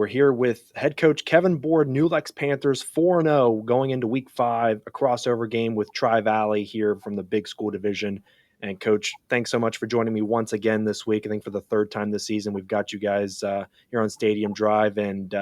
We're here with head coach Kevin Board, New Lex Panthers 4-0 going into week 5, a crossover game with Tri-Valley here from the big school division. And coach, thanks so much for joining me once again this week. I think for the third time this season, we've got you guys here on Stadium Drive, and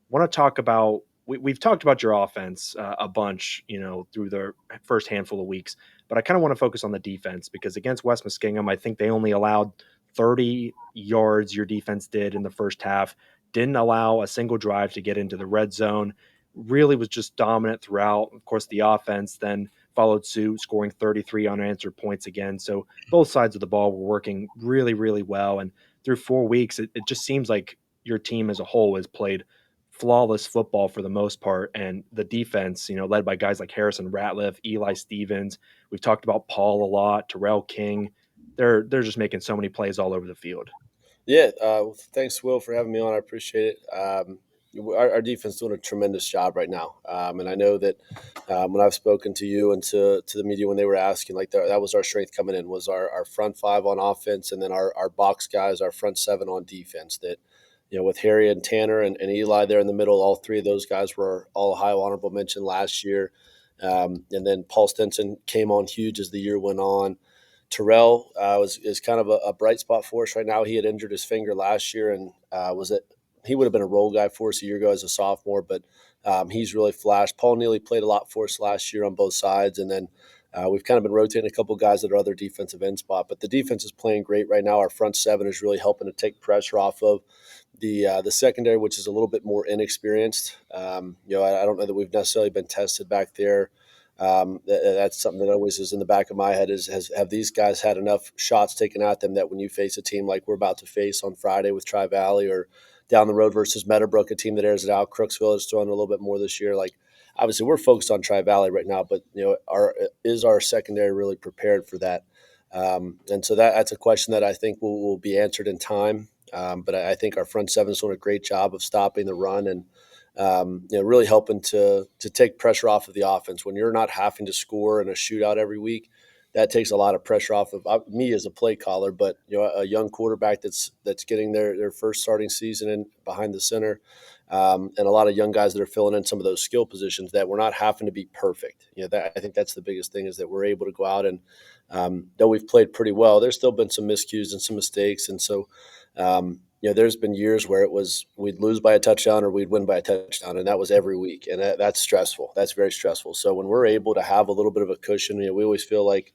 want to talk about, we've talked about your offense a bunch, through the first handful of weeks, but I kind of want to focus on the defense because against West Muskingum, I think they only allowed 30 yards, your defense did in the first half. Didn't allow a single drive to get into the red zone, really was just dominant throughout. Of course, the offense then followed suit, scoring 33 unanswered points again. So both sides of the ball were working really, really well. And through 4 weeks, it just seems like your team as a whole has played flawless football for the most part. And the defense, led by guys like Harrison Ratliff, Eli Stevens. We've talked about Paul a lot, Terrell King. They're just making so many plays all over the field. Yeah, thanks, Will, for having me on. I appreciate it. Our defense is doing a tremendous job right now, and I know that when I've spoken to you and to the media when they were asking, like that was our strength coming in, was our front five on offense, and then our box guys, our front seven on defense. That with Harry and Tanner and Eli there in the middle, all three of those guys were all high honorable mention last year, and then Paul Stinson came on huge as the year went on. Terrell is kind of a bright spot for us right now. He had injured his finger last year, and he would have been a role guy for us a year ago as a sophomore, but he's really flashed. Paul Neely played a lot for us last year on both sides, and then we've kind of been rotating a couple guys at our other defensive end spot. But the defense is playing great right now. Our front seven is really helping to take pressure off of the secondary, which is a little bit more inexperienced. I don't know that we've necessarily been tested back there. That's something that always is in the back of my head have these guys had enough shots taken at them that when you face a team like we're about to face on Friday with Tri-Valley or down the road versus Meadowbrook, a team that airs it out, Crooksville is throwing a little bit more this year. Like obviously we're focused on Tri-Valley right now, but our secondary really prepared for that? And so that's a question that I think will be answered in time. But I think our front seven is doing a great job of stopping the run and really helping to take pressure off of the offense. When you're not having to score in a shootout every week, that takes a lot of pressure off of me as a play caller. But a young quarterback that's getting their first starting season in behind the center, and a lot of young guys that are filling in some of those skill positions, that we're not having to be perfect. I think that's the biggest thing, is that we're able to go out and though we've played pretty well, there's still been some miscues and some mistakes, and so. There's been years where it was we'd lose by a touchdown or we'd win by a touchdown, and that was every week, and that's stressful. That's very stressful. So when we're able to have a little bit of a cushion, we always feel like,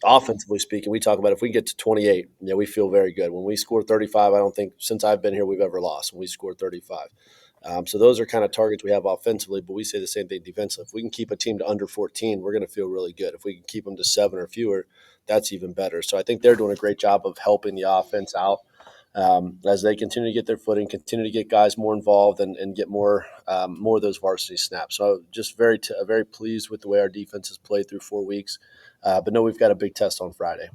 offensively speaking, we talk about if we get to 28, we feel very good. When we score 35, I don't think since I've been here we've ever lost when we score 35. So those are kind of targets we have offensively, but we say the same thing defensively. If we can keep a team to under 14, we're going to feel really good. If we can keep them to 7 or fewer, that's even better. So I think they're doing a great job of helping the offense out. As they continue to get their footing, continue to get guys more involved and get more of those varsity snaps. So just very pleased with the way our defense has played through 4 weeks. But no, we've got a big test on Friday.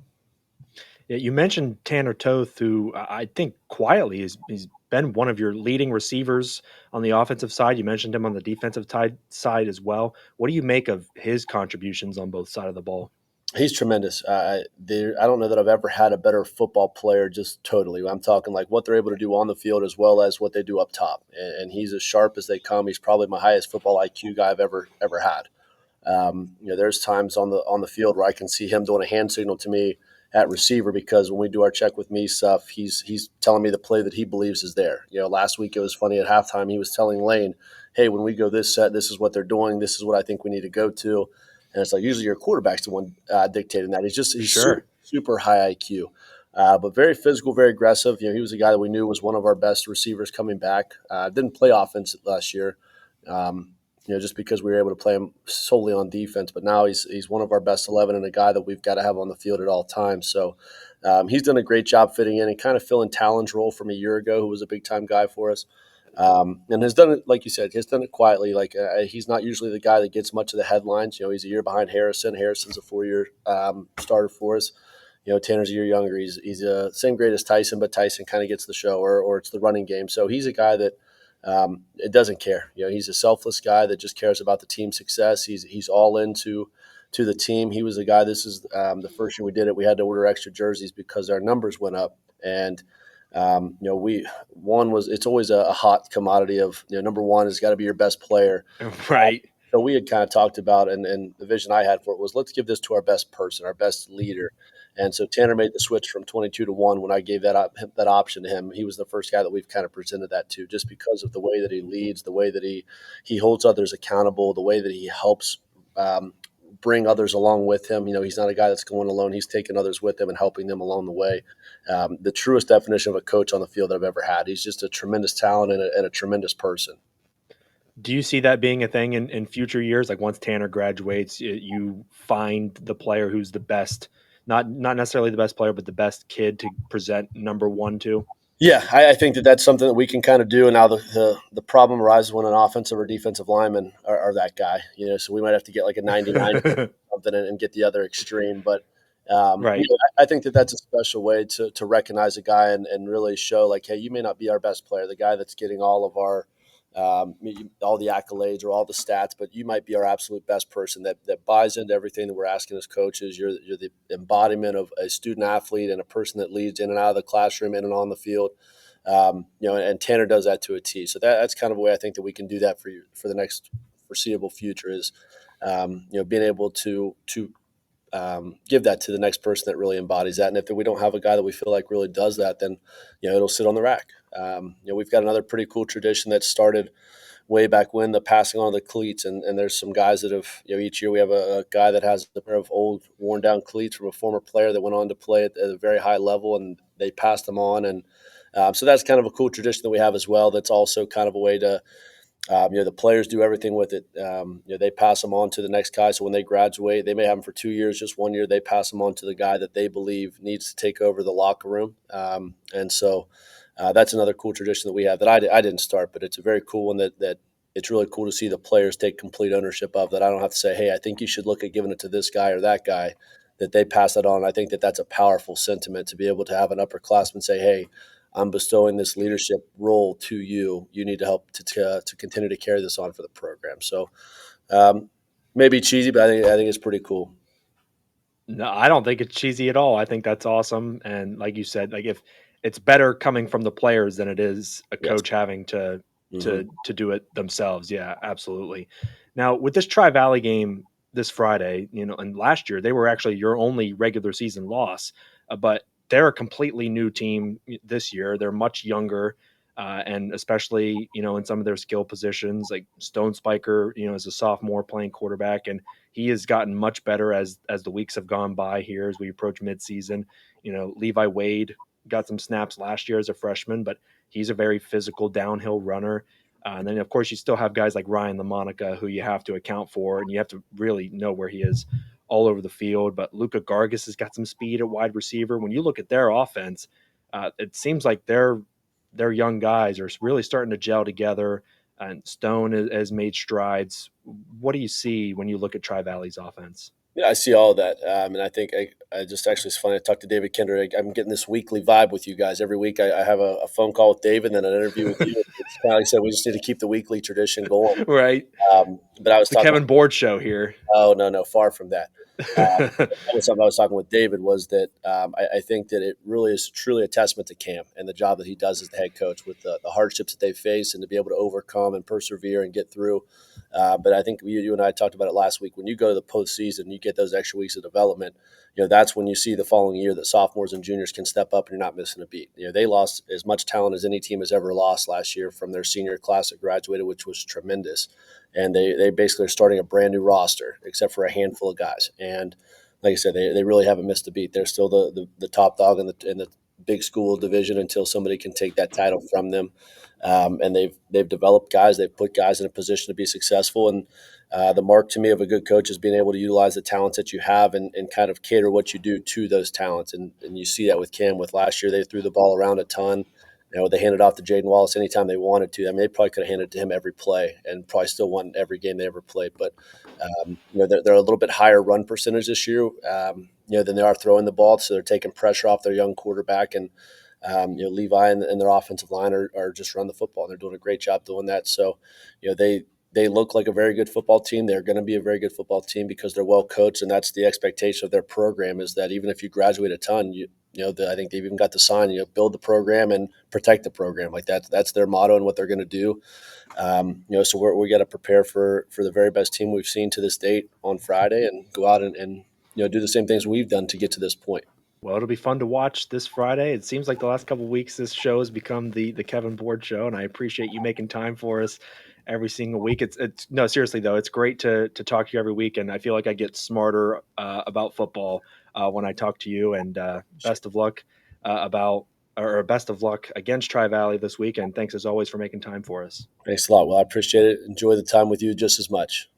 Yeah, you mentioned Tanner Toth, who I think quietly he's been one of your leading receivers on the offensive side. You mentioned him on the defensive side as well. What do you make of his contributions on both sides of the ball? He's tremendous. I don't know that I've ever had a better football player, just totally. I'm talking like what they're able to do on the field as well as what they do up top. And he's as sharp as they come. He's probably my highest football IQ guy I've ever had. There's times on the field where I can see him doing a hand signal to me at receiver, because when we do our check with me stuff, he's telling me the play that he believes is there. Last week it was funny at halftime. He was telling Lane, hey, when we go this set, this is what they're doing. This is what I think we need to go to. And it's like usually your quarterback's the one dictating that. He's Sure. super high IQ, but very physical, very aggressive. He was a guy that we knew was one of our best receivers coming back. Didn't play offense last year, just because we were able to play him solely on defense. But now he's one of our best 11 and a guy that we've got to have on the field at all times. So he's done a great job fitting in and kind of filling Talon's role from a year ago, who was a big time guy for us. And has done it, like you said, has done it quietly. Like he's not usually the guy that gets much of the headlines. He's a year behind Harrison. Harrison's a 4-year starter for us. Tanner's a year younger. He's the same grade as Tyson, but Tyson kind of gets the show, or it's the running game. So he's a guy that it doesn't care. He's a selfless guy that just cares about the team's success. He's all into the team. He was a guy. This is the first year we did it. We had to order extra jerseys because our numbers went up, and It's always a hot commodity of, number one has got to be your best player. Right. So we had kind of talked about, and the vision I had for it was, let's give this to our best person, our best leader. And so Tanner made the switch from 22 to 1 when I gave that option to him. He was the first guy that we've kind of presented that to, just because of the way that he leads, the way that he holds others accountable, the way that he helps bring others along with him. He's not a guy that's going alone. He's taking others with him and helping them along the way. The truest definition of a coach on the field that I've ever had. He's just a tremendous talent and a tremendous person. Do you see that being a thing in future years? Like once Tanner graduates, you find the player who's the best, not necessarily the best player, but the best kid to present number one to? Yeah, I think that that's something that we can kind of do. And now the problem arises when an offensive or defensive lineman are that guy. So we might have to get like a 99 something and get the other extreme. But Right. I think that that's a special way to recognize a guy and really show like, hey, you may not be our best player, the guy that's getting all of our all the accolades or all the stats, but you might be our absolute best person that buys into everything that we're asking as coaches. You're the embodiment of a student athlete and a person that leads in and out of the classroom, in and on the field. And Tanner does that to a T. So that's kind of a way I think that we can do that for you for the next foreseeable future is, being able to give that to the next person that really embodies that. And if we don't have a guy that we feel like really does that, then it'll sit on the rack. We've got another pretty cool tradition that started way back when, the passing on of the cleats, and there's some guys that have, each year we have a guy that has a pair of old worn down cleats from a former player that went on to play at a very high level, and they passed them on. And so that's kind of a cool tradition that we have as well. That's also kind of a way to the players do everything with it. They pass them on to the next guy. So when they graduate, they may have them for 2 years, just 1 year. They pass them on to the guy that they believe needs to take over the locker room. And so that's another cool tradition that we have that I didn't start, but it's a very cool one that it's really cool to see the players take complete ownership of. That I don't have to say, hey, I think you should look at giving it to this guy or that guy. That they pass that on. I think that that's a powerful sentiment to be able to have an upperclassman say, hey, I'm bestowing this leadership role to you. You need to help to continue to carry this on for the program. So maybe cheesy, but I think it's pretty cool. No, I don't think it's cheesy at all. I think that's awesome. And like you said, like if it's better coming from the players than it is a Yes. coach having to Mm-hmm. do it themselves. Yeah, absolutely. Now with this Tri Valley game this Friday, and last year they were actually your only regular season loss, but they're a completely new team this year. They're much younger. And especially, in some of their skill positions, like Stone Spiker, is a sophomore playing quarterback, and he has gotten much better as the weeks have gone by here as we approach midseason. Leevi Wade got some snaps last year as a freshman, but he's a very physical downhill runner. And then, of course, you still have guys like Ryan LaMonica who you have to account for, and you have to really know where he is all over the field. But Luca Gargis has got some speed at wide receiver. When you look at their offense, it seems like their young guys are really starting to gel together. And Stone has made strides. What do you see when you look at Tri Valley's offense? Yeah, I see all of that, and I think I just actually it's funny. I talked to David Kinder. I'm getting this weekly vibe with you guys every week. I have a phone call with David, and then an interview with you. It's kind of like I said, we just need to keep the weekly tradition going. Right. But I was The talking. Kevin Board show here. Oh no, far from that. That was something I was talking with David was that I think that it really is truly a testament to Cam and the job that he does as the head coach with the hardships that they face and to be able to overcome and persevere and get through. But I think you and I talked about it last week. When you go to the postseason, you get those extra weeks of development. That's when you see the following year that sophomores and juniors can step up and you're not missing a beat. They lost as much talent as any team has ever lost last year from their senior class that graduated, which was tremendous. And they basically are starting a brand new roster, except for a handful of guys. And like I said, they really haven't missed a beat. They're still the top dog in the big school division until somebody can take that title from them. And they've developed guys. They've put guys in a position to be successful. And the mark to me of a good coach is being able to utilize the talents that you have and kind of cater what you do to those talents. And you see that with Cam. With last year, they threw the ball around a ton. They handed off to Jaden Wallace anytime they wanted to. I mean, they probably could have handed it to him every play and probably still won every game they ever played. But they're a little bit higher run percentage this year, than they are throwing the ball. So they're taking pressure off their young quarterback, and Levi and their offensive line are just run the football. And they're doing a great job doing that. So, they look like a very good football team. They're going to be a very good football team because they're well coached, and that's the expectation of their program. Is that even if you graduate a ton, I think they've even got the sign, build the program and protect the program. Like that's their motto and what they're going to do. So we got to prepare for the very best team we've seen to this date on Friday, and go out and do the same things we've done to get to this point. Well, it'll be fun to watch this Friday. It seems like the last couple of weeks, this show has become the Kevin Board show, and I appreciate you making time for us every single week. It's no, seriously though, it's great to talk to you every week, and I feel like I get smarter about football when I talk to you. And best of luck best of luck against Tri Valley this week. And thanks as always for making time for us. Thanks a lot. Well, I appreciate it. Enjoy the time with you just as much.